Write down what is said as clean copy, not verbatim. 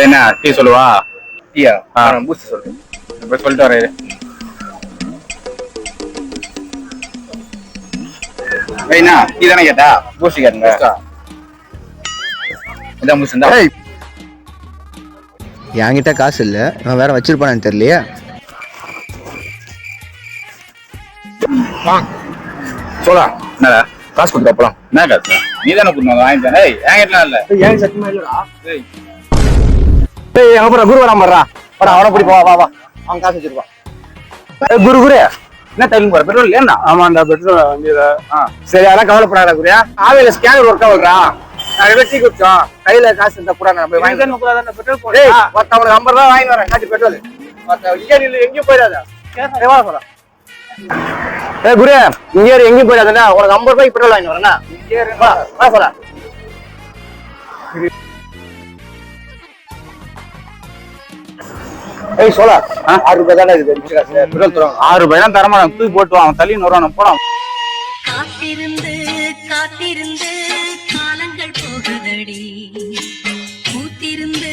என்ன டீ சொல்லுவா? டீயா? பூஸ்ட் சொல்லு. இப்ப சொல்லிட்டு வரேன். என்ன டீ தானே கேட்டா? பூஸ்ட் கேட்டுங்க. இதான் பூஸ்ட் இருந்தா. என்கிட்ட காசு இல்ல, நான் வேற வச்சிருப்பானு தெரியலையே. சொல்லா என்னடா காசு கொடுத்தா போலாம். என்ன காசு? நீ தானே கொடுத்து வாங்கி தானே. என்கிட்ட இல்ல. ஏன் சத்தியமா இல்லடா. ஏய் எங்க போற? குரு வராம வர்றா. வாடா அவனை பிடி. வா வா வா. அவன் காசு வச்சிருப்பான். குரு குரு என்ன டைம் போற? பெட்ரோல் இல்லையா? ஆமாண்டா, பெட்ரோல் வண்டியில. சரி அதெல்லாம் கவலைப்படாத குரியா. ஆவேல ஸ்கேனர் ஒர்க் ஆகுறா. நான் எவ்வளவு டீ குடிச்சோம். கையில காசு இருந்தா கூட நான் போய் வாங்கி பெட்ரோல் போடு. ஏய் மொத்தம் 50 ரூபாய் வாங்கி வரேன். காட்டி பெட்ரோல். இங்க நில்லு, எங்கேயும் போயிடாத. வா போறா. ஏய் குரு இங்க எங்கேயும் போயிடாதடா. உனக்கு 50 ரூபாய்க்கு பெட்ரோல் வாங்கி வரேன்னா. வா வா போடா. ஏய் சோலா 6 ரூபாய் தானே இது பெட்ரோல் தரோம். 6 ரூபாய் தான் தரமாட்டான். தூக்கி போட்டு அவன் தள்ளி நோறான போறான். காத்திருந்து காத்திருந்து காலங்கள் போகுதடி, பூத்திருந்து